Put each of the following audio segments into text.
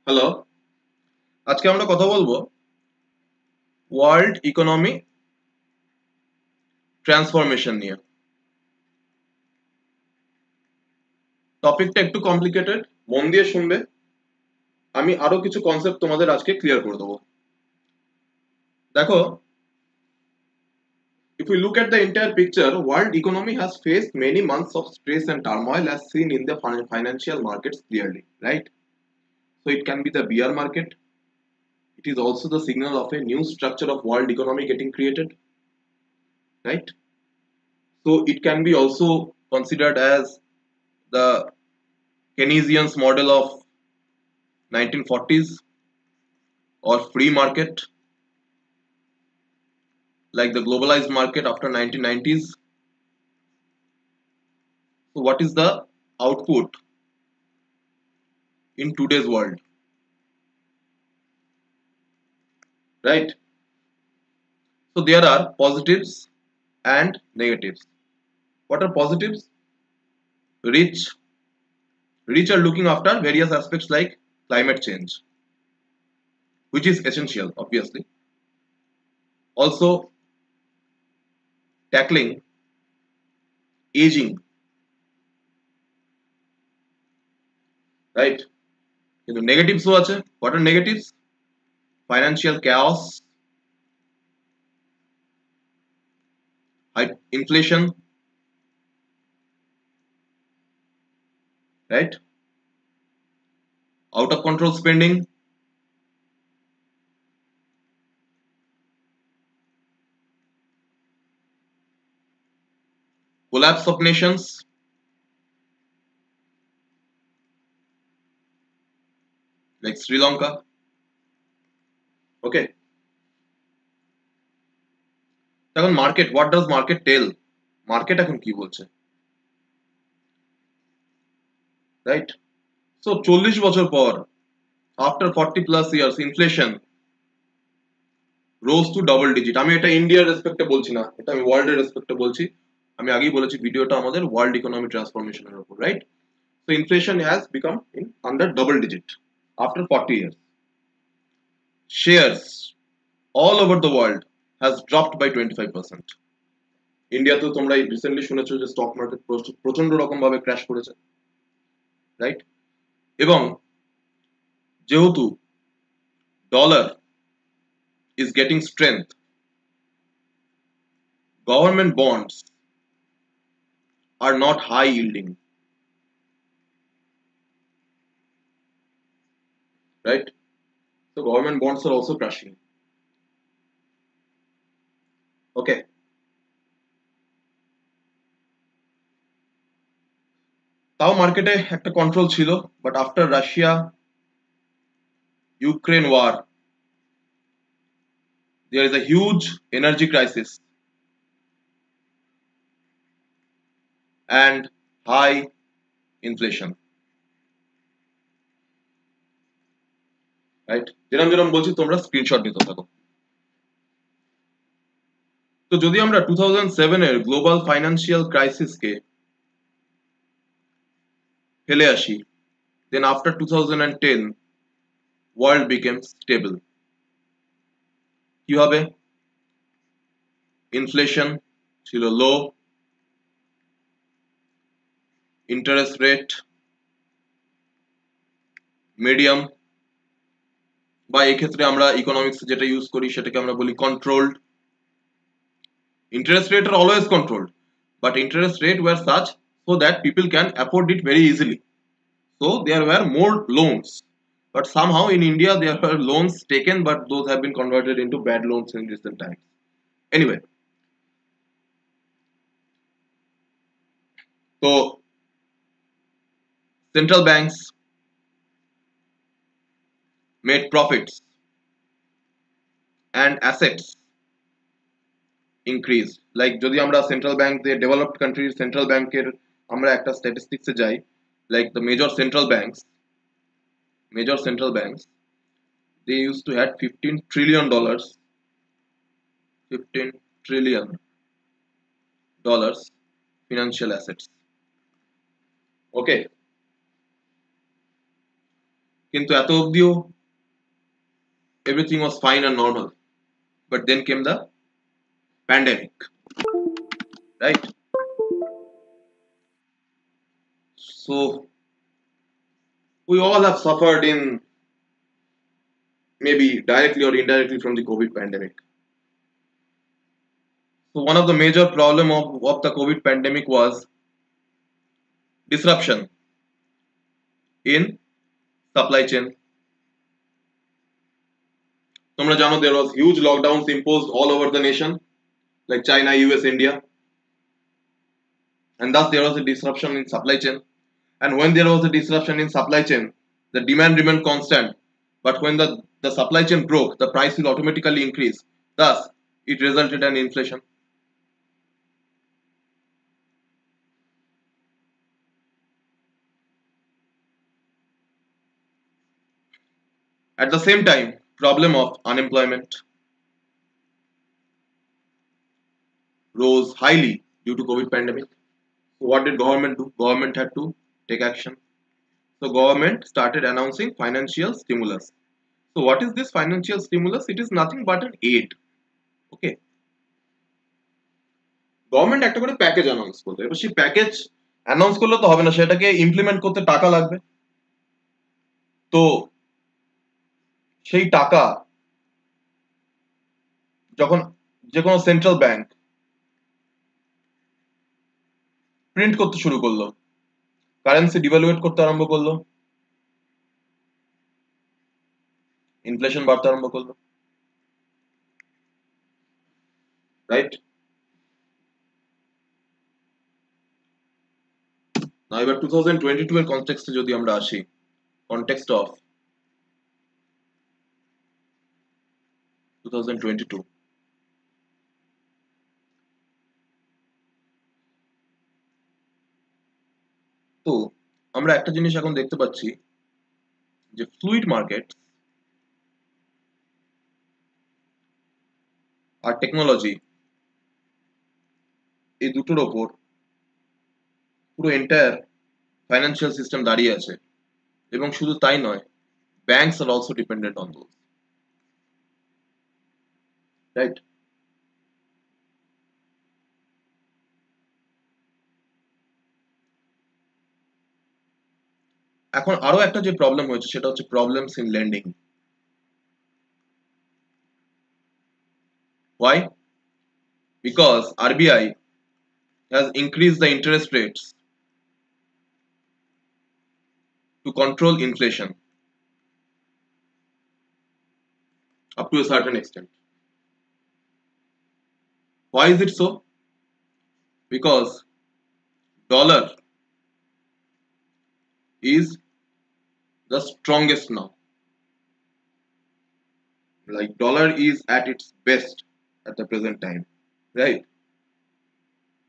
Hello, আজকে আমরা কথা বলবো ওয়ার্ল্ড ইকোনমি ট্রান্সফরমেশন নিয়ে। টপিকটা একটু কমপ্লিকেটেড, মন দিয়ে শুনবে। আমি আরো কিছু কনসেপ্ট তোমাদের আজকে ক্লিয়ার করে দেবো। দেখো, if we look at the entire picture, world economy has faced many months of stress and turmoil as seen in the financial markets clearly, right? So it can be the bear market. It is also the signal of a new structure of world economy getting created, right? So it can be also considered as the Keynesian's model of 1940s or free market, like the globalized market after 1990s. So what is the output in today's world, right? So there are positives and negatives. What are positives? Rich are looking after various aspects like climate change, which is essential, obviously. Also tackling aging, right? কিন্তু negatives আছে. What are negatives? Financial chaos, high inflation, right? Out of control spending, collapse of nations, like Sri Lanka. Okay. এখন market, what does market tell? Market এখন কি বলছে, right? So 40 বছর পর, after 40+ years, inflation rose to double digit. আমি এটা ইন্ডিয়ার রেসপেক্টে বলছি না, এটা আমি ওয়ার্ল্ডের রেসপেক্টে বলছি। আমি আগেই বলেছি ভিডিওটা আমাদের ওয়ার্ল্ড ইকোনমি ট্রান্সফরমেশনের উপর, right? So inflation has become in under double digit after 40 years. Shares all over the world has dropped by 25%। ইন্ডিয়াতেও তোমরা রিসেন্টলি শুনেছো যে স্টক মার্কেট প্রচন্ড রকম ভাবে ক্র্যাশ করেছে, রাইট? এবং যেহেতু dollar is getting strength, government bonds are not high yielding, right? So government bonds are also crashing. Okay. তাও মার্কেটে একটা কন্ট্রোল ছিল, but after Russia Ukraine war there is a huge energy crisis and high inflation, right? যেরকম যেরকম বলছি তোমরা screenshot নিতে থাকো। তো যদি আমরা 2007 এর গ্লোবাল ফাইন্যান্সিয়াল ক্রাইসিসকে ফেলে আসি, then after 2010 world became stable. কি হবে? ইনফ্লেশন ছিল লো, ইন্টারেস্ট রেট মিডিয়াম, বা এই ক্ষেত্রে আমরা ইকোনমিক্স যেটা ইউজ করি সেটাকে আমরা বলি controlled. Interest rate are always controlled, but interest rate were such so that people can afford it very easily. So there were more loans, but somehow in India there were loans taken, but those have been converted into bad loans in recent times. Anyway, so central banks made profits and assets increased. Like যদি আমরা central bank দিয়ে developed কান্ট্রির central ব্যাংকের আমরা একটা স্ট্যাটিস্টিক্সে যাই, like the major central banks, they used to have $15 trillion, $15 trillion financial assets. Okay. কিন্তু এত অবধিও everything was fine and normal, but then came the pandemic, right? So we all have suffered in maybe directly or indirectly from the COVID pandemic. So one of the major problem of the COVID pandemic was disruption in supply chain. তোমরা জানো there was huge lockdowns imposed all over the nation, like China, US, India, and thus there was a disruption in supply chain. And when there was a disruption in supply chain, the demand remained constant, but when the supply chain broke, the price will automatically increase. Thus, it resulted in inflation. At the same time, problem of unemployment rose highly due to COVID pandemic. So what did government do? Government had to take action. So government started announcing financial stimulus. So what is this financial stimulus? It is nothing but an aid. Okay. Government একটা করে package announce করলো, এবার সেই package announce করলে তো হবে না, সেটাকে ইমপ্লিমেন্ট করতে টাকা লাগবে। তো সেই টাকা যখন যে কোনো সেন্ট্রাল ব্যাংক প্রিন্ট করতে শুরু করলো, কারেন্সি ডিভ্যালুয়েট করতে আরম্ভ করলো, ইনফ্লেশন বাড়তে আরম্ভ করলো, রাইট? না, এবার 2022 এর কনটেক্সটে যদি আমরা আসি, কনটেক্সট অফ 2022, তো আমরা একটা জিনিস এখন দেখতে পাচ্ছি যে ফ্লুইড মার্কেট আর টেকনোলজি এই দুটোর ওপর পুরো এন্টায়ার ফাইন্যান্সিয়াল সিস্টেম দাঁড়িয়ে আছে, এবং শুধু তাই নয়, banks are also dependent on those, right? এখন আরো একটা যে প্রবলেম হয়েছে সেটা হচ্ছে problems in lending. Why? Because RBI has increased the interest rates to control inflation up to a certain extent. Why is it so? Because dollar is the strongest now. Like dollar is at its best at the present time, right?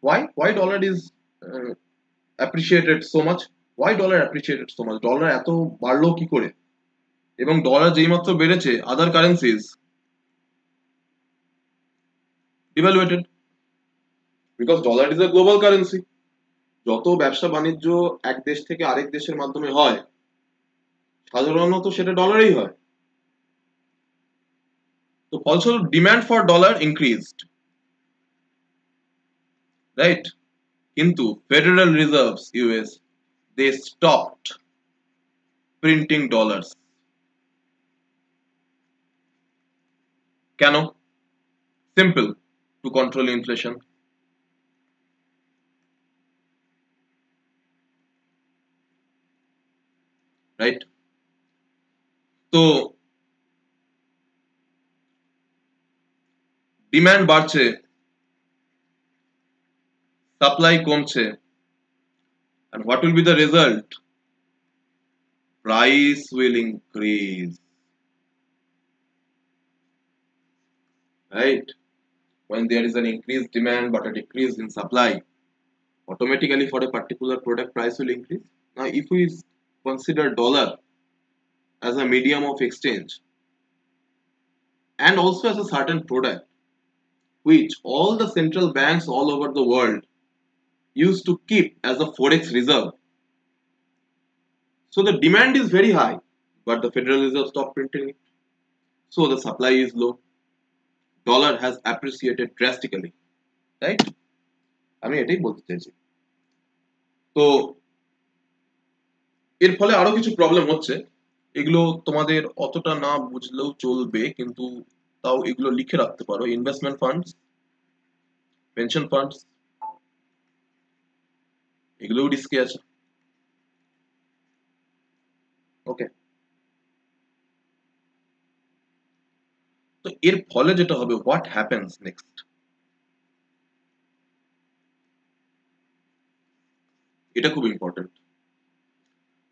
Why dollar is appreciated so much? Why dollar appreciated so much? Dollar এত বাড়লো কি করে? এবং dollar যেই মাত্র বেড়েছে, আদার currencies devaluated, because dollar is a global currency. যত ব্যবসা বাণিজ্য এক দেশ থেকে আরেক দেশের মাধ্যমে হয়, সাধারণত সেটা ডলারেই হয়। তো ফলস্বরূপ demand for dollar increased, right? কিন্তু ফেডারেল রিজার্ভস ইউএস দে স্টপড প্রিন্টিং ডলার্স। কেন? Simple, to control inflation. Right? তো ডিমান্ড বাড়ছে, সাপ্লাই কমছে, and what will be the result? Price will increase, right? When there is an increased demand but a decrease in supply, automatically for a particular product price will increase. Now if we consider dollar as a medium of exchange and also as a certain product which all the central banks all over the world used to keep as a forex reserve, so the demand is very high, but the Federal Reserve stopped printing it. So the supply is low. Dollar has appreciated drastically, right? আমি এটাই বলতে চাইছি। তো এর ফলে আরো কিছু problem হচ্ছে, এগুলো তোমাদের অতটা না বুঝলেও চলবে, কিন্তু তাও এগুলো লিখে রাখতে পারো। ইনভেস্টমেন্ট ফান্ডস, পেনশন ফান্ডস, এগুলোও রিস্কে আছে। ওকে, তো এর ফলে যেটা হবে, হোয়াট হ্যাপেন্স নেক্সট, এটা খুব ইম্পর্টেন্ট।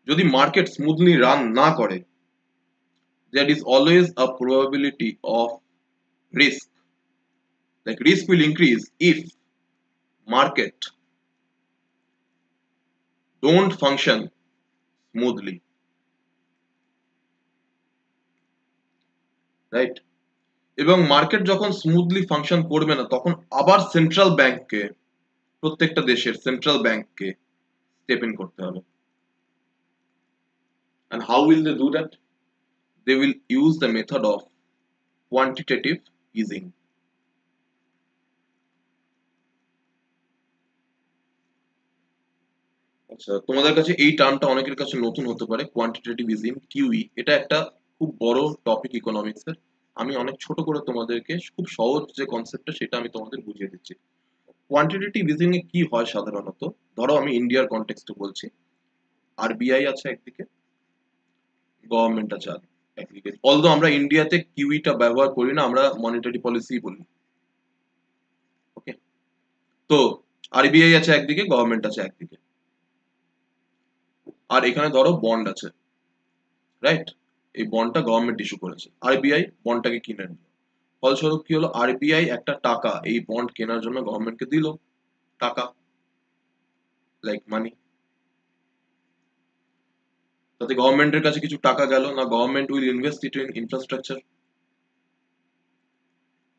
যদি মার্কেট স্মুথলি রান না করে, there is always a probability of risk, like risk will increase if market don't function smoothly, right? এবং মার্কেট যখন স্মুথলি ফাংশন করবে না, তখন আবার সেন্ট্রাল ব্যাংককে, প্রত্যেকটা দেশের সেন্ট্রাল ব্যাংককে স্টেপ ইন করতে হবে। and how will they do that? They will use the method of quantitative easing. আচ্ছা, তোমাদের কাছে এই টার্মটা অনেকের কাছে নতুন হতে পারে, কোয়ান্টিটেটিভ ইজিং, কিউই। এটা একটা খুব বড় টপিক ইকোনমিক্স এর। আমি অনেক ছোট করে তোমাদেরকে খুব সহজ যে কনসেপ্টটা সেটা আমি তোমাদের বুঝিয়ে দিচ্ছি। কোয়ান্টিটেটিভ ইজিং এ কি হয় সাধারণত, ধরো আমি ইন্ডিয়ার কনটেক্সটে বলছি, আরবিআই আছে একদিকে, গভর্নমেন্ট আছে একদিকে। অলদো আমরা ইন্ডিয়াতে কিউইটা ব্যবহার করি না, আমরা মনিটারি পলিসি বলি। ওকে, তো আরবিআই আছে একদিকে, গভর্নমেন্ট আছে একদিকে, আর এখানে ধরো বন্ড আছে, রাইট? এই বন্ডটা গভর্নমেন্ট ইস্যু করেছে, আরবিআই বন্ডটাকে কিনে নিল। ফলস্বরূপ কি হলো, আরবিআই একটা টাকা এই বন্ড কেনার জন্য গভর্নমেন্টকে দিল, টাকা, লাইক মানি। তাতে গভর্নমেন্টের কাছে কিছু টাকা গেল না, government will invest it in infrastructure,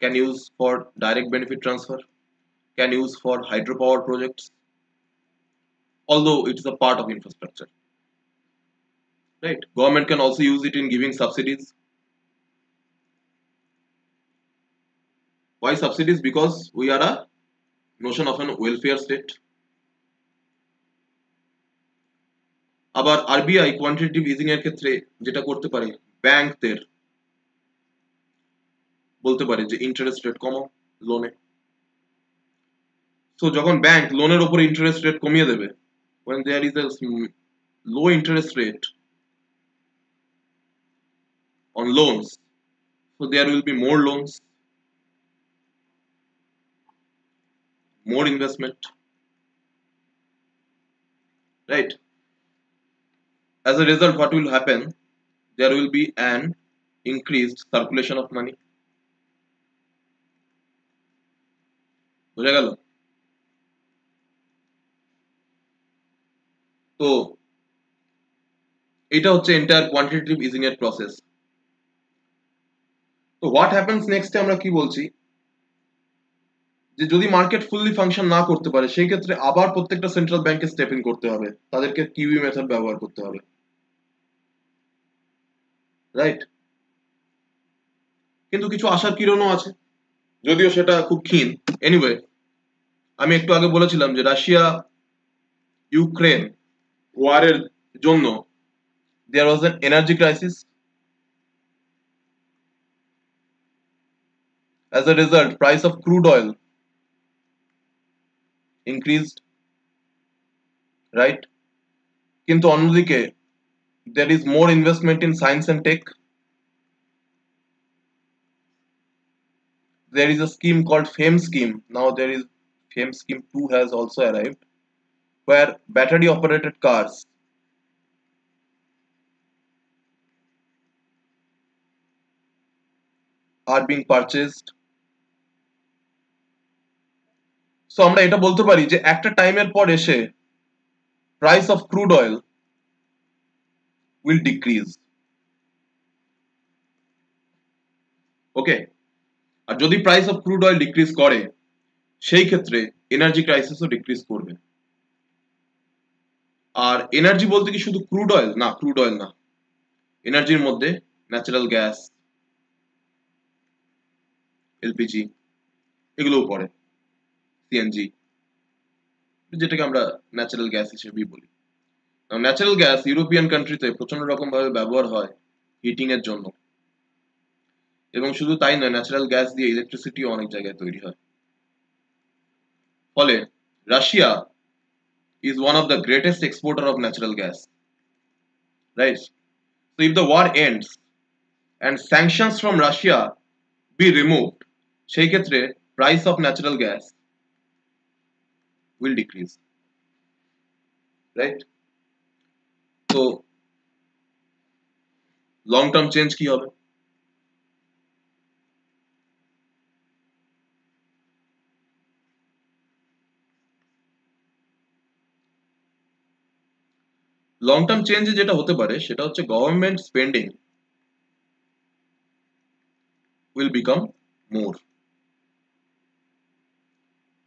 can use for direct benefit transfer, can use for hydro power projects, although it is a part of infrastructure, right? Government can also use it in giving subsidies. Why subsidies? Because we are a notion of an welfare state. আবার RBI quantitative ইজিং এর ক্ষেত্রে যেটা করতে পারে, ব্যাংকদের বলতে পারে যে interest rate কমাও লোনে। সো যখন ব্যাংক লোনের উপর ইন্টারেস্ট রেট কমিয়ে দেবে, when there is a low interest rate on loans, so there will be more loans, more investment, right? As a result, what will happen? There will be an increased circulation of money. বুঝা গেল? তো এটা হচ্ছে entire quantitative ইজিং এর process. তো what happens নেক্সটে আমরা কি বলছি, যে যদি মার্কেট ফুললি ফাংশন না করতে পারে, সেই ক্ষেত্রে আবার প্রত্যেকটা সেন্ট্রাল ব্যাংকে স্টেপ ইন করতে হবে, তাদেরকে কিউই মেথড ব্যবহার করতে হবে, রাইট? কিন্তু কিছু আশার কিরণও আছে, যদিও সেটা খুব ক্ষীণ। এনিওয়ে, আমি একটু আগে বলেছিলাম যে রাশিয়া ইউক্রেন ওয়ারের জন্য there was an energy crisis. As a result, price of crude oil increased, right? কিন্তু অন্যদিকে there is more investment in science and tech. There is a scheme called FAME scheme. Now there is FAME scheme 2 has also arrived, where battery operated cars are being purchased. So আমরা এটা বলতে পারি যে একটা টাইমের পর এসে price of crude oil will decrease. ওকে, আর যদি price of crude oil decrease করে, সেই ক্ষেত্রে এনার্জি ক্রাইসিসও ডিক্রিজ করবে। আর এনার্জি বলতে কি শুধু ক্রুড অয়েল না, ক্রুড অয়েল না, এনার্জির মধ্যে ন্যাচারাল গ্যাস, এলপিজি এগুলোও পড়ে, সিএনজি, যেটাকে আমরা ন্যাচারাল গ্যাস হিসেবেই বলি। ন্যাচারাল গ্যাস ইউরোপিয়ান কান্ট্রিতে প্রচন্ড রকম ভাবে ব্যবহার হয় হিটিং এর জন্য, এবং শুধু তাই নয়, ন্যাচারাল গ্যাস দিয়ে ইলেকট্রিসিটিও অনেক জায়গায় তৈরি হয়। ফলে Russia is one of the greatest exporter of natural gas, right? So if the war ends and sanctions from Russia be removed, সেই ক্ষেত্রে price of natural gas will decrease, right? So long term change কি হবে? Long term চেঞ্জে যেটা হতে পারে সেটা হচ্ছে government spending will become more.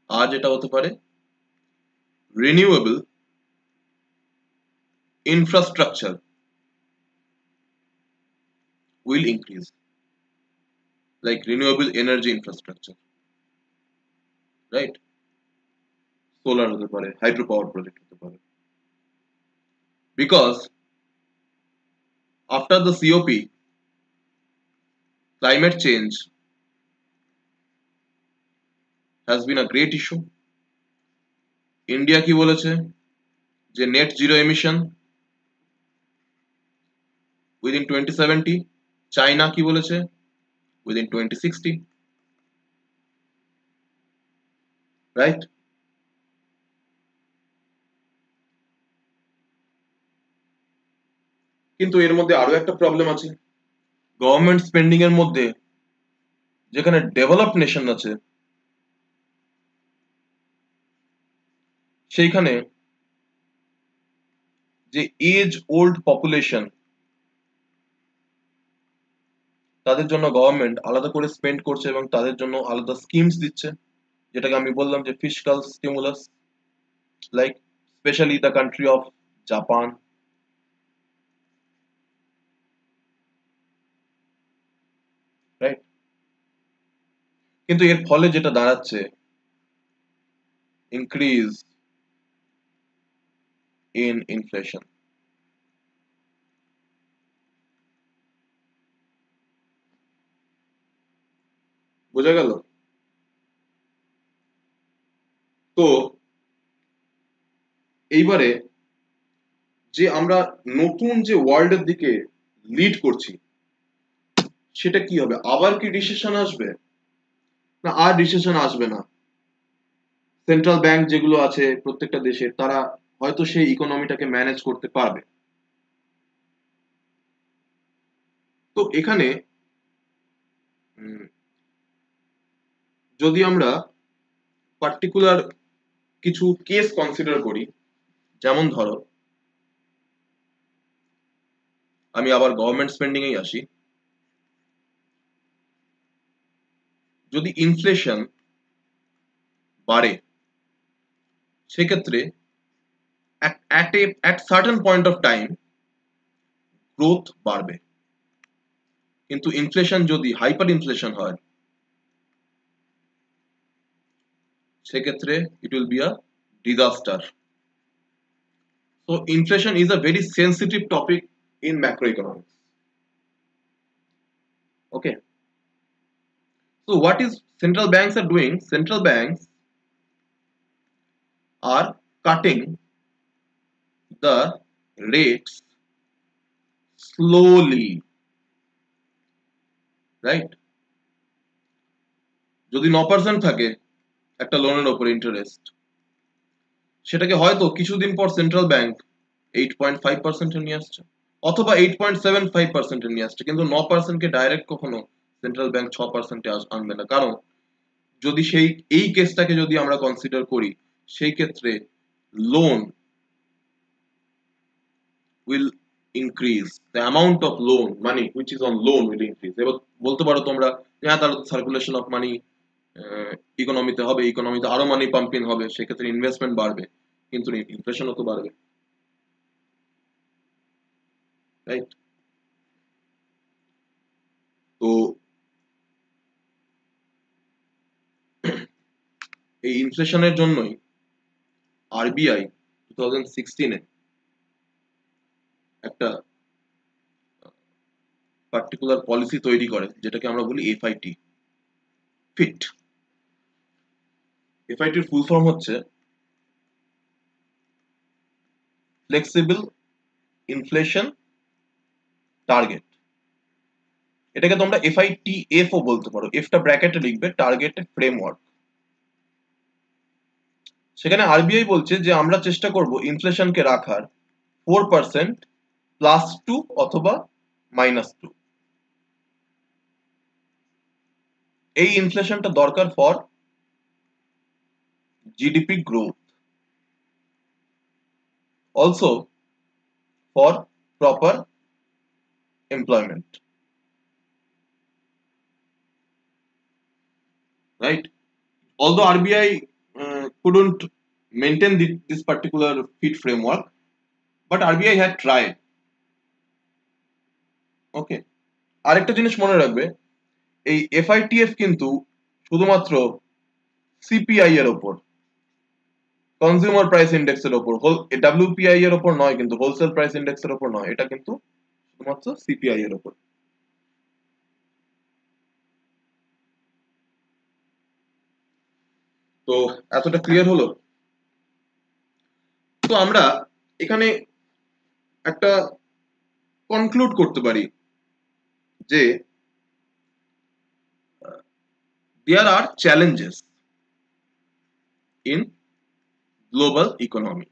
আর যেটা হতে পারে renewable infrastructure will increase, like renewable energy infrastructure, right? Solar হতে পারে, হাইড্রো পাওয়ার প্রজেক্ট হতে পারে, because after the COP, climate change has been a great issue. India কি বলেছে যে net zero emission within 2070, China কি বলেছে উইদিন 2060, রাইট? কিন্তু এর মধ্যে আরো একটা প্রবলেম আছে, গভর্নমেন্ট স্পেন্ডিং এর মধ্যে যেখানে ডেভেলপড নেশন আছে সেইখানে যে এজ ওল্ড পপুলেশন তাদের জন্য গভর্নমেন্ট আলাদা করে স্পেন্ড করছে এবং তাদের জন্য আলাদা স্কিমস দিচ্ছে, যেটাকে আমি বললাম যে fiscal stimulus, like specially the country of Japan, right? কিন্তু এর ফলে যেটা দাঁড়াচ্ছে ইনক্রিজ ইন ইনফ্লেশন। বোঝা গেল? তো এইবারে যে আমরা নতুন যে ওয়ার্ল্ডের দিকে লিড করছি সেটা কি হবে? আবার কি রিসেশন আসবে? না, আর রিসেশন আসবে না। সেন্ট্রাল ব্যাংক যেগুলো আছে প্রত্যেকটা দেশের, তারা হয়তো সেই ইকোনমিটাকে ম্যানেজ করতে পারবে। তো এখানে যদি আমরা পার্টিকুলার কিছু কেস কনসিডার করি, যেমন ধরো আমি আবার গভর্নমেন্ট স্পেন্ডিং এই আসি, যদি ইনফ্লেশন বাড়ে সেক্ষেত্রে at certain point of time growth বাড়বে, কিন্তু ইনফ্লেশন যদি হাইপার ইনফ্লেশন হয় সেক্ষেত্রে it will be a disaster. So inflation is a very sensitive topic in macroeconomics. Okay. So what is central banks are doing? Central banks are cutting the rates slowly, right? যদি 9% থাকে একটা লোনের উপর interest, সেটাকে হয়তো কিছুদিন পর central bank 8.5% নিয়ে আসছে, অথবা 8.75% নিয়ে আসছে, কিন্তু 9% কে ডাইরেক্ট কখনো সেন্ট্রাল ব্যাংক 6% আনবে না। কারণ যদি এই কেসটাকে যদি আমরা কনসিডার করি, সেই ক্ষেত্রে loan will increase, the amount of loan money which is on loan will increase. এবার বলতে পারো তোমরা, হ্যাঁ তাহলে সার্কুলেশন অফ মানি ইকোনমিতে হবে, ইকোনমিতে আরো মানি পাম্পিং হবে, সেক্ষেত্রে ইনভেস্টমেন্ট বাড়বে, কিন্তু ইনফ্লেশনও তো বাড়বে, রাইট? এই ইনফ্লেশনের জন্যই আরবিআই 2016-এ একটা পার্টিকুলার পলিসি তৈরি করে, যেটাকে আমরা বলি এফআইটি, ফিট। এফআইটির ফুল ফর্ম হচ্ছে ফ্লেক্সিবল ইনফ্লেশন টার্গেট। এটাকে তোমরা এফআইটিএফ ও বলতে পারো, এফটা ব্র্যাকেটে লিখবে, টার্গেট ফ্রেমওয়ার্ক। সেখানে আরবিআই বলছে যে আমরা চেষ্টা করব ইনফ্লেশনকে রাখার 4% +2 অথবা -2। এই ইনফ্লেশনটা দরকার for GDP growth, also for proper employment, right? Although RBI couldn't maintain this particular fit framework, but RBI had tried. Okay, আরেকটা জিনিস মনে রাখবে, এই এফআইটিএফ কিন্তু শুধুমাত্র সিপিআই এর উপর, কনজিউমার প্রাইস ইন্ডেক্সের উপর, ডব্লিউপিআই এর উপর নয়, কিন্তু হোলসেল প্রাইস ইন্ডেক্সের উপর নয়, এটা কিন্তু শুধুমাত্র সিপিআই এর উপর। তো এতটা ক্লিয়ার হলো? তো আমরা এখানে একটা কনক্লুড করতে পারি যে there are challenges in global economy.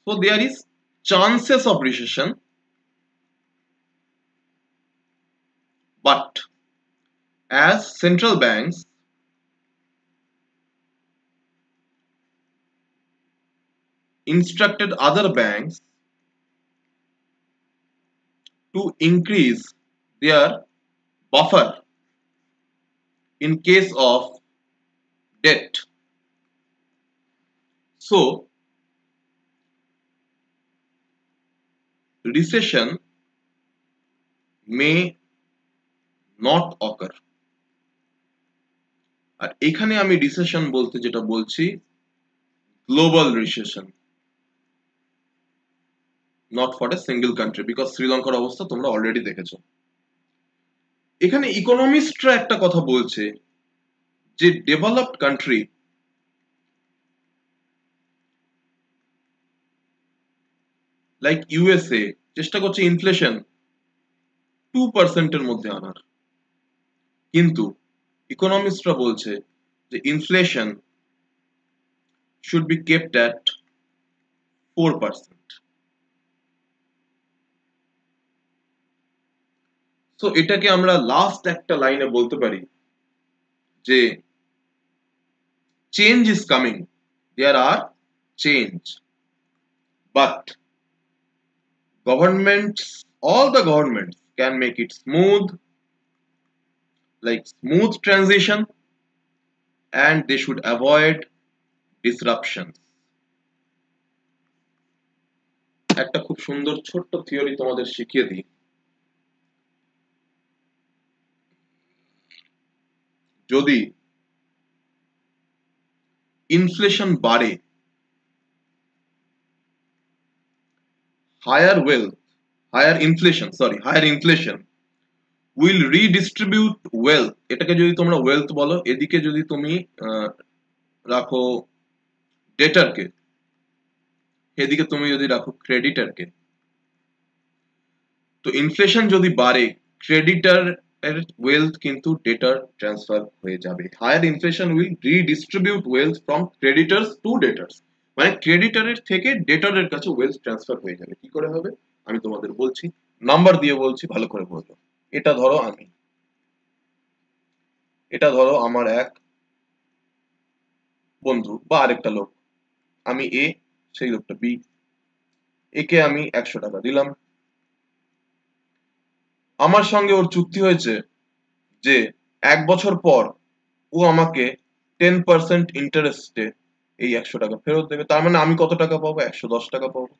So there is chances of recession, but as central banks instructed other banks to increase their buffer in case of debt. So recession may not occur. আর এখানে আমি recession বলতে যেটা বলছি, global recession, not for a single country, because শ্রীলঙ্কার অবস্থা তোমরা already দেখেছো। এখানে ইকোনমিস্টরা একটা কথা বলছে যে ডেভেলপড কান্ট্রি লাইক ইউএসএ চেষ্টা করছে ইনফ্লেশন 2% এর মধ্যে আনার, কিন্তু ইকোনমিস্টরা বলছে যে inflation should be kept at 4%। So এটাকে আমরা লাস্ট একটা লাইনে বলতে পারি যে change is coming, there are change, but governments, all the governments can make it smooth, like smooth transition, and they should avoid disruptions. একটা খুব সুন্দর ছোট্ট থিওরি তোমাদের শিখিয়ে দিই। যদি ইনফ্লেশন বাড়ে, higher inflation will redistribute wealth, এটাকে যদি তোমরা ওয়েলথ বলো, এদিকে যদি তুমি রাখো ডেটারকে, এদিকে তুমি যদি রাখো ক্রেডিটারকে, তো ইনফ্লেশন যদি বাড়ে, ক্রেডিটার এর ওয়েলথ কিন্তু ডেটার ট্রান্সফার হয়ে যাবে। Higher inflation will redistribute wealth from creditors to debtors, মানে ক্রেডিটারের থেকে ডেটারের কাছে ওয়েলথ ট্রান্সফার হয়ে যাবে। কি করে হবে আমি তোমাদের বলছি, নাম্বার দিয়ে বলছি, ভালো করে বলবো। এটা ধরো আমি, এটা ধরো আমার এক বন্ধু বা আরেকটা লোক, আমি এ, সেই লোকটা বি, একে আমি 100 টাকা দিলাম, আমার সঙ্গে ওর চুক্তি হয়েছে যে 1 বছর পর ও আমাকে 10% ইন্টারেস্টে এই 100 টাকা ফেরত দেবে। তার মানে আমি কত টাকা পাবো? 110 টাকা পাবো।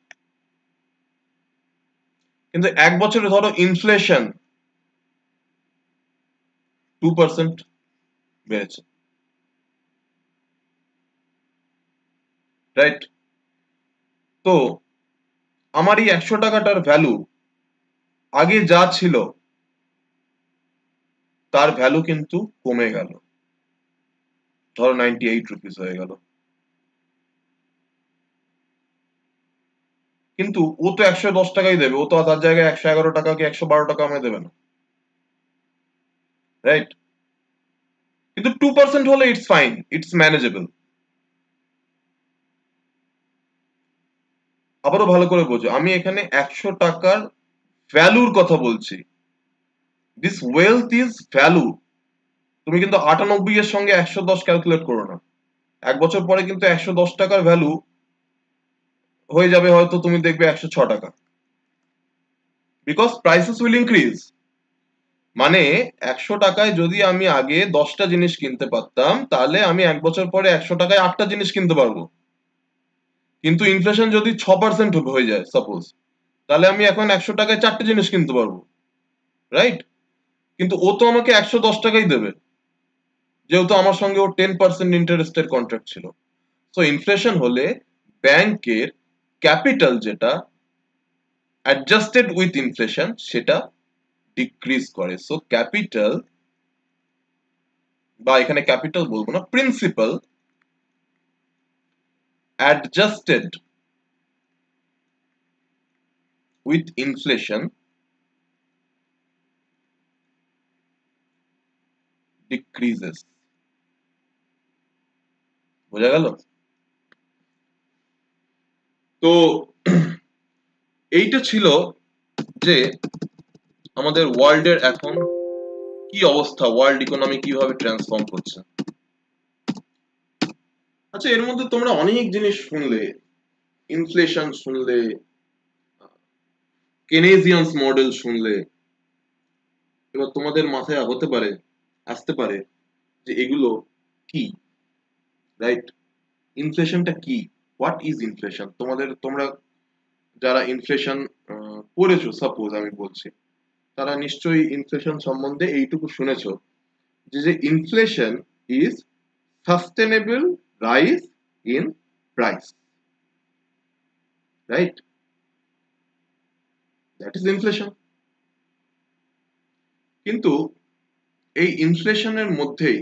কিন্তু 1 বছরে ধরো ইনফ্লেশন 2% বেড়েছে, রাইট? তো আমার এই 100 টাকাটার ভ্যালু আগে যা ছিল তার ভ্যালু কিন্তু কমে গেল, ধরো 98 রুপিস হয়ে গেল। কিন্তু ও তো 110 টাকাই দেবে, ও তো তার জায়গায় 111 টাকা কি 112 টাকা আমায় দেবে না, রাইট? কিন্তু 2% হলে ইটস ফাইন, ইটস ম্যানেজেবল। আবারও ভালো করে বোঝো, আমি এখানে 100 টাকার ভ্যালুর কথা বলছি। This wealth is value. তুমি কিন্তু 98 এর সঙ্গে 110 ক্যালকুলেট করো না। এক বছর পরে কিন্তু 110 টাকার ভ্যালু হয়ে যাবে হয়তো তুমি দেখবে 106 টাকা, বিকজ প্রাইসেস উইল ইনক্রিজ। মানে 100 টাকায় যদি আমি আগে 10টা জিনিস কিনতে পারতাম, তাহলে আমি এক বছর পরে 100 টাকায় 8টা জিনিস কিনতে পারবো। কিন্তু ইনফ্লেশন যদি 6% হয়ে যায় সাপোজ, তাহলে আমি এখন 100 টাকায় 4টে জিনিস কিনতে পারবো, রাইট? কিন্তু ও তো আমাকে 110 টাকাই দেবে, যেহেতু আমার সঙ্গে ও 10% ইন্টারেস্টের কন্ট্রাক্ট ছিল। সো ইনফ্লেশন হলে ব্যাংকের ক্যাপিটাল, যেটা অ্যাডজাস্টেড উইথ ইনফ্লেশন, সেটা ডিক্রিজ করে। সো ক্যাপিটাল, বা এখানে ক্যাপিটাল বলবো না, principal adjusted with inflation decreases. বোঝা গেল? তো এইটা ছিল যে আমাদের ওয়ার্ল্ডের এখন কি অবস্থা, ওয়ার্ল্ড ইকোনমি কিভাবে ট্রান্সফর্ম করছে। আচ্ছা, এর মধ্যে তোমরা অনেক জিনিস শুনলে, ইনফ্লেশন শুনলে, কেনেজিয়ানস মডেল শুনলে। এবার তোমাদের মাথায় আসতে পারে যে এগুলো কি, রাইট? ইনফ্লেশনটা কি? What is inflation? তোমরা যারা ইনফ্লেশন পড়েছো, সাপোজ আমি বলছি, তারা নিশ্চয়ই ইনফ্লেশন সম্বন্ধে এইটুকু শুনেছো যে inflation is sustainable rise in price, right? That is inflation. কিন্তু এই ইনফ্লেশনের মধ্যেই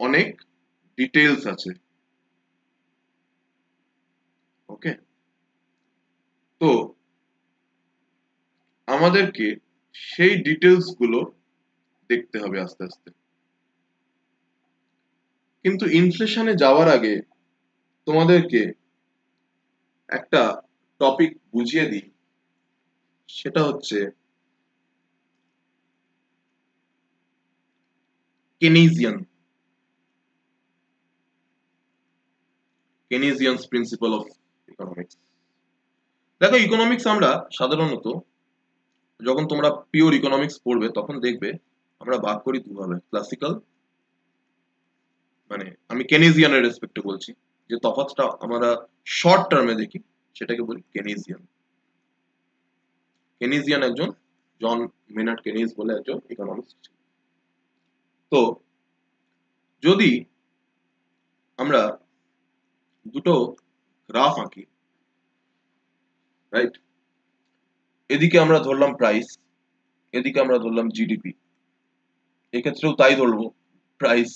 অনেক ডিটেলস আছে, ওকে? তো আমাদেরকে সেই ডিটেলস গুলো দেখতে হবে আস্তে আস্তে। কিন্তু ইনফ্লেশনে যাওয়ার আগে তোমাদেরকে একটা টপিক বুঝিয়ে দিই, সেটা হচ্ছে কেনিজিয়ান কেনিজিয়ানস প্রিন্সিপাল অফ ইকোনমিক্স। দেখো, ইকোনমিক্স আমরা সাধারণত, যখন তোমরা পিওর ইকোনমিক্স পড়বে তখন দেখবে আমরা ভাগ করি দুভাবে, ক্লাসিক্যাল, মানে আমি কেনিজিয়ানের রেসপেক্টে বলছি, যে তফাৎটা আমরা শর্ট টার্মে দেখি, সেটাকে বলি কেনিজিয়ান। কেনিজিয়ান একজন জন মেনার্ড কেনিজ বলে একজন ইকোনমিক্স ছিল। তো যদি আমরা দুটো গ্রাফ আঁকি, রাইট? এদিকে আমরা ধরলাম প্রাইস, এদিকে আমরা ধরলাম জিডিপি। এক্ষেত্রেও তাই ধরবো, প্রাইস,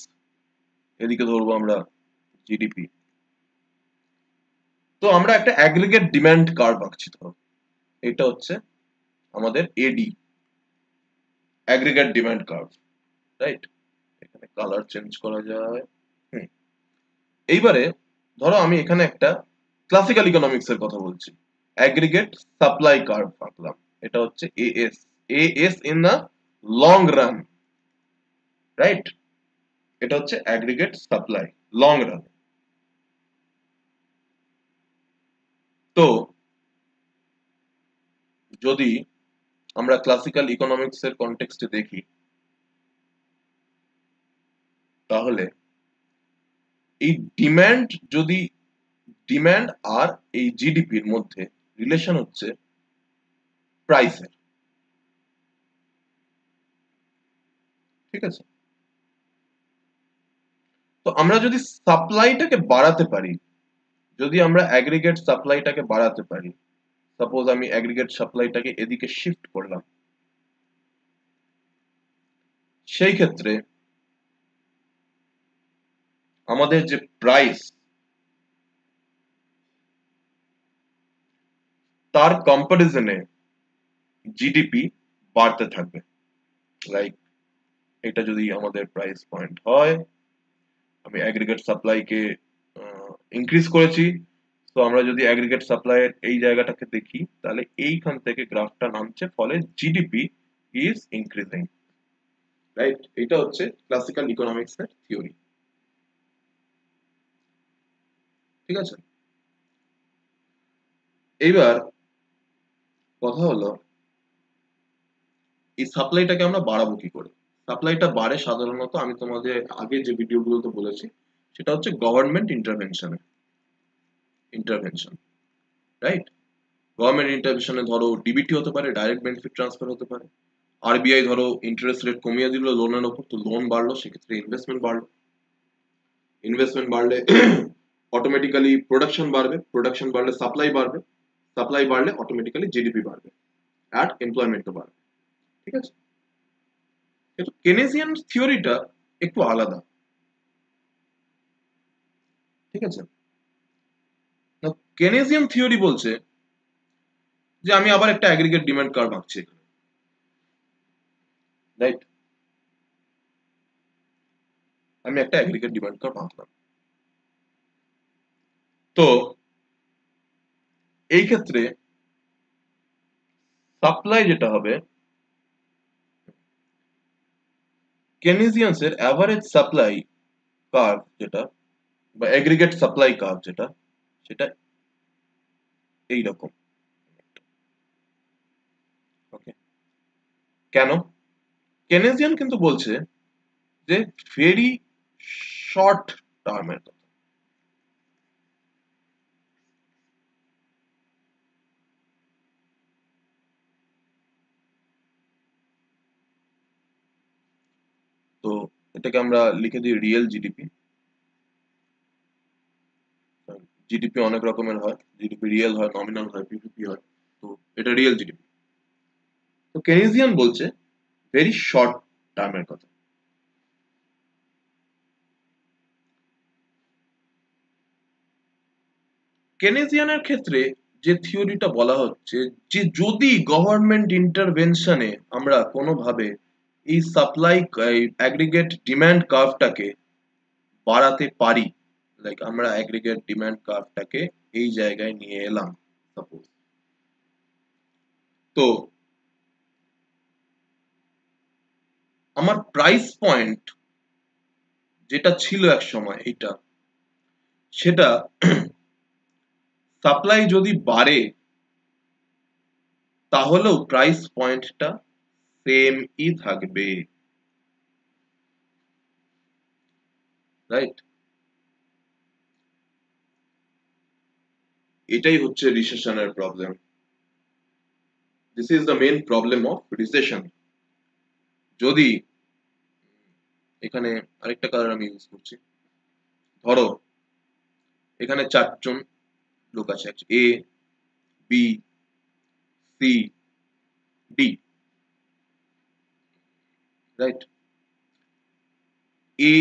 এদিকে ধরবো আমরা জিডিপি। তো আমরা একটা অ্যাগ্রিগেট ডিমান্ড কার্ভ আঁকছি। ধরো এটা হচ্ছে আমাদের এডি, অ্যাগ্রিগেট ডিমান্ড কার্ভ, রাইট? এখানে কালার চেঞ্জ করা যায়। এইবারে ধরো আমি এখানে একটা ক্লাসিক্যাল ইকোনমিক্স এর কথা বলছি, অ্যাগ্রিগেট সাপ্লাই কার্ভ আঁকলাম। এটা হচ্ছে AS, AS in the long run, right? এটা হচ্ছে অ্যাগ্রিগেট সাপ্লাই লং রান। তো যদি আমরা ক্লাসিক্যাল ইকোনমিক্স এর কনটেক্সটে দেখি, তাহলে এই ডিমান্ড আর এই জিডিপির মধ্যে রিলেশন হচ্ছে প্রাইসের। ঠিক আছে? তো আমরা যদি সাপ্লাইটাকে বাড়াতে পারি, যদি আমরা অ্যাগ্রিগেট সাপ্লাইটাকে বাড়াতে পারি, সাপোজ আমি অ্যাগ্রিগেট সাপ্লাইটাকে এদিকে শিফট করলাম, সেই ক্ষেত্রে আমাদের যে প্রাইস, তার কম্পারিজনে জিডিপি বাড়তে থাকবে। লাইক এটা যদি আমাদের প্রাইস পয়েন্ট হয়, আমি অ্যাগ্রিগেট সাপ্লাইকে ইনক্রিজ করেছি, তো আমরা যদি অ্যাগ্রিগেট সাপ্লাইয়ের এই জায়গাটাকে দেখি, তাহলে এইখান থেকে গ্রাফটা নামছে, ফলে জিডিপি ইজ ইনক্রিজিং। রাইট? এটা হচ্ছে ক্লাসিক্যাল ইকোনমিক্স এর থিওরি। ঠিক আছে? এইবার কথা হলো, এই সাপ্লাইটাকে আমরা বাড়াবো কি করে? সাপ্লাইটা বাড়ে সাধারণত, আমি তোমাদের আগে যে ভিডিওগুলোতে বলেছি, সেটা হচ্ছে গভর্নমেন্ট ইন্টারভেনশন। রাইট? গভর্নমেন্ট ইন্টারভেনশনে ধরো ডিবিটি হতে পারে, ডাইরেক্ট বেনিফিট ট্রান্সফার হতে পারে, আরবিআই ধরো ইন্টারেস্ট রেট কমিয়ে দিল লোনের ওপর, তো লোন বাড়লো, সেক্ষেত্রে ইনভেস্টমেন্ট বাড়লো, ইনভেস্টমেন্ট বাড়লে অটোমেটিক্যালি প্রোডাকশন বাড়বে, প্রোডাকশন বাড়লে সাপ্লাই বাড়বে, সাপ্লাই বাড়লে অটোমেটিক্যালি জিডিপি বাড়বে, আর এমপ্লয়মেন্টও বাড়বে। ঠিক আছে? কিন্তু কেনেজিয়ান থিওরিটা একটু আলাদা। ঠিক আছে? কেনেজিয়ান থিওরি বলছে যে আমি আবার একটা অ্যাগ্রিগেট ডিমান্ড কার্ভ আঁকছি, রাইট? আমি একটা অ্যাগ্রিগেট ডিমান্ড কার্ভ আঁকলাম। তো এই ক্ষেত্রে সাপ্লাই যেটা হবে, কেনেজিয়ান্স এর অ্যাভারেজ সাপ্লাই কার্ভ যেটা, বা অ্যাগ্রিগেট সাপ্লাই কার্ভ যেটা, সেটা এইরকম। ওকে, কেন? কেনেজিয়ান কিন্তু বলছে যে ভেরি শর্ট টার্মের কথা। তো এটাকে আমরা লিখে দিই রিয়েল জিডিপি। জিডিপি অনেক রকমের হয়, জিডিপি রিয়েল হয়, নমিনাল হয়, পিপিপি হয়, তো এটা রিয়েল জিডিপি। তো কেনেজিয়ান বলছে ভেরি শর্ট টার্মের কথা। কেনেজিয়ানের ক্ষেত্রে যে থিওরিটা বলা হচ্ছে, যে যদি গভর্নমেন্ট ইন্টারভেনশনে আমরা কোনোভাবে এই সাপ্লাই অ্যাগ্রিগেট ডিমান্ড কার্ভটাকে বাড়াতে পারি, লাইক আমরা অ্যাগ্রিগেট ডিমান্ড কার্ভটাকে এই জায়গায় নিয়ে এলাম সাপোজ, তো আমার প্রাইস পয়েন্ট যেটা ছিল এক সময়, এইটা, সেটা সাপ্লাই যদি বাড়ে, তাহলেও প্রাইস পয়েন্টটা সেম ই থাকবে। রাইট? এটাই হচ্ছে রিসেশনের problem. This is the main problem of recession. যদি এখানে আরেকটা কালার আমি ইউজ করছি, ধরো এখানে চারজন লোক আছে, এ, B, C, D. Right? A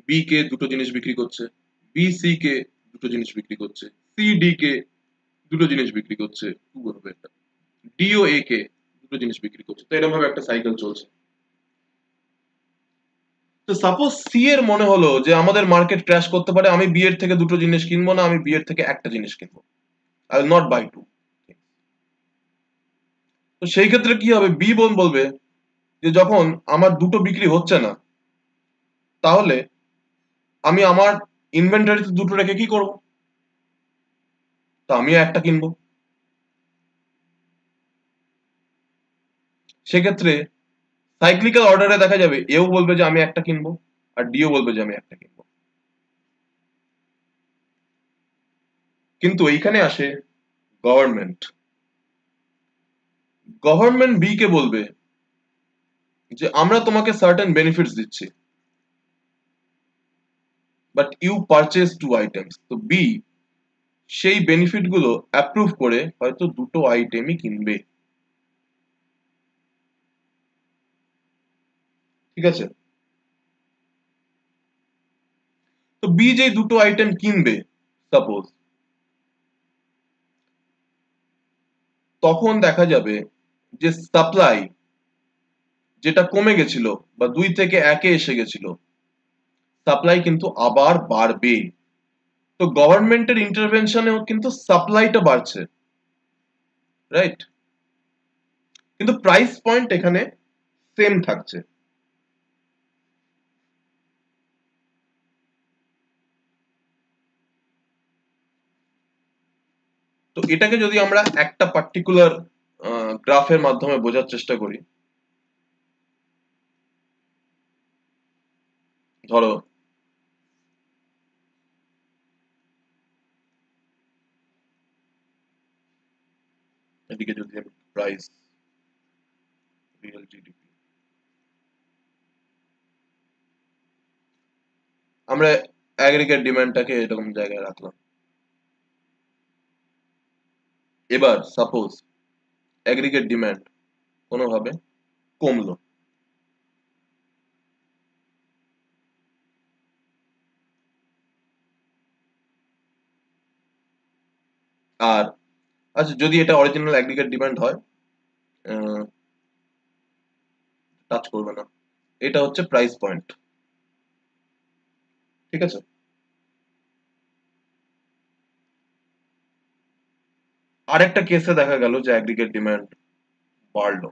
B কে দুটো জিনিস বিক্রি করছে, বি সি কে দুটো জিনিস বিক্রি করছে, সি ডি কে দুটো জিনিস বিক্রি করছে, ডি ও এ কে দুটো জিনিস বিক্রি করছে। তো এরকম ভাবে একটা সাইকেল চলছে। তো সাপোজ সি এর মনে হলো যে আমাদের মার্কেট ক্র্যাশ করতে পারে, আমি বি এর থেকে দুটো জিনিস কিনবো না, আমি বি এর থেকে একটা জিনিস কিনবো, I will not buy two. তো সেই ক্ষেত্রে কি হবে, বি বলবে যে যখন আমার দুটো বিক্রি হচ্ছে না, তাহলে আমি আমার ইনভেন্টরিতে দুটো রেখে কি করব? তা আমি একটা কিনবো। সেক্ষেত্রে সাইক্লিক্যাল অর্ডারে দেখা যাবে এও বলবে যে আমি একটা কিনবো, আর ডিও বলবে যে আমি একটা কিনবো। কিন্তু এইখানে আসে গভর্নমেন্ট। গভর্নমেন্ট বি কে বলবে যে আমরা তোমাকে সার্টেন বেনিফিটস দিচ্ছি, but you purchase two items. তো বি সেই বেনিফিট গুলো অ্যাপ্রুভ করে হয়তো দুটো আইটেমই কিনবে, ঠিক আছে? তো বি যে দুটো আইটেম কিনবে সাপোজ, তখন দেখা যাবে যে সাপ্লাই যেটা কমে গেছিল বা 2 থেকে 1-এ এসে গেছিল, সাপ্লাই কিন্তু আবার বাড়বে। তো গভর্নমেন্টের ইন্টারভেনশনেও কিন্তু সাপ্লাইটা বাড়ছে, রাইট? কিন্তু প্রাইস পয়েন্ট এখানে সেম থাকছে। তো এটাকে যদি আমরা একটা পার্টিকুলার গ্রাফের মাধ্যমে বোঝার চেষ্টা করি, ধরো এদিকে যদি আমি প্রাইস, রিয়েল জিডিপি, আমরা অ্যাগ্রিগেট ডিমান্ডটাকে এরকম জায়গায় রাখলাম। এবার সাপোজ অ্যাগ্রিগেট ডিমান্ড কোনোভাবে কমলো, আর আচ্ছা যদি এটা অরিজিনাল অ্যাগ্রিগেট ডিমান্ড হয়, টাচ করবে না, এটা হচ্ছে প্রাইস পয়েন্ট, ঠিক আছে? আরেকটা কেসে দেখা গেল যে অ্যাগ্রিগেট ডিমান্ড বাড়লো,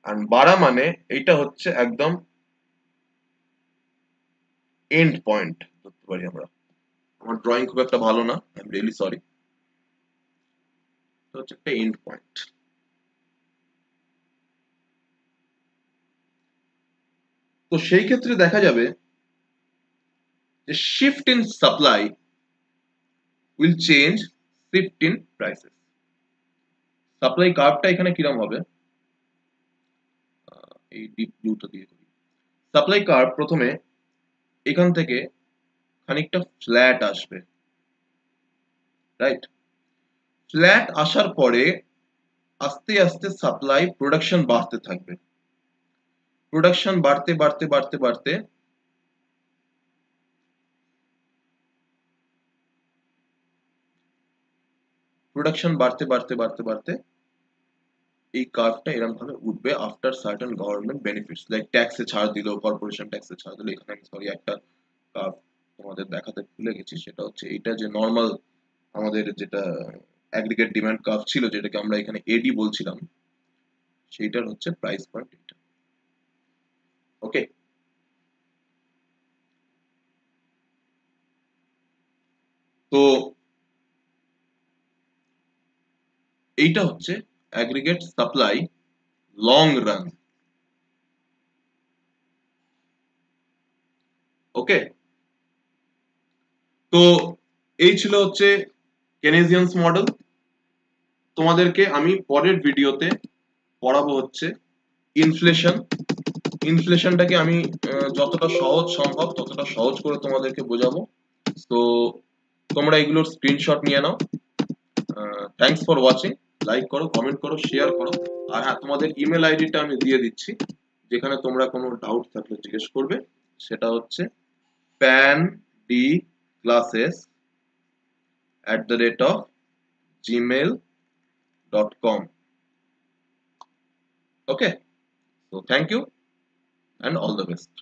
আর বাড়া মানে এইটা হচ্ছে একদম এন্ড পয়েন্ট ধরতে পারি আমরা। আমার ড্রয়িং খুব একটা ভালো না, আই এম রিয়েলি সরি। তো হচ্ছে একটা এন্ড পয়েন্ট। তো সেই ক্ষেত্রে দেখা যাবে যে shift in supply will change shift in prices. Supply কার্ভটা এখানে কিরম হবে, এই ডিপ ব্লুটা দিয়ে করি। সাপ্লাই কার্ভ প্রথমে এখান থেকে খানিকটা ফ্ল্যাট আসবে, রাইট? ফ্ল্যাট আসার পরে আস্তে আস্তে সাপ্লাই প্রোডাকশন বাড়তে থাকবে, প্রোডাকশন বাড়তে বাড়তে বাড়তে বাড়তে প্রোডাকশন বাড়তে বাড়তে বাড়তে বাড়তে এই কার্ভটা এরকম ভাবে উঠবে after certain government benefits, like ট্যাক্সে ছাড় দিল, কর্পোরেশন ট্যাক্সে ছাড় দিল। এখানে আমি সরি একটা কার্ভ তোমাদের দেখাতে ভুলে গেছি, সেটা হচ্ছে এইটা যে নর্মাল আমাদের যেটা অ্যাগ্রিগেট ডিমান্ড কার্ভ ছিল, যেটাকে আমরা এখানে এডি বলছিলাম, সেইটার হচ্ছে প্রাইস পয়েন্ট এটা। ওকে, তো এইটা হচ্ছে অ্যাগ্রিগেট সাপ্লাই লং রান। ওকে, তো এই ছিল হচ্ছে কেনেজিয়ানস মডেল। তোমাদেরকে আমি পরের ভিডিওতে পড়াবো হচ্ছে ইনফ্লেশন। ইনফ্লেশনটাকে আমি যতটা সহজ সম্ভব ততটা সহজ করে তোমাদেরকে বোঝাবো। তো তোমরা এগুলোর স্ক্রিনশট নিয়ে নাও। Thanks for watching. লাইক করো, কমেন্ট করো, শেয়ার করো। আর হ্যাঁ, তোমাদের ইমেল আইডিটা আমি দিয়ে দিচ্ছি, যেখানে তোমরা কোনো ডাউট থাকলে জিজ্ঞেস করবে। সেটা হচ্ছে pandclasses@gmail.com। Okay, so thank you and all the best.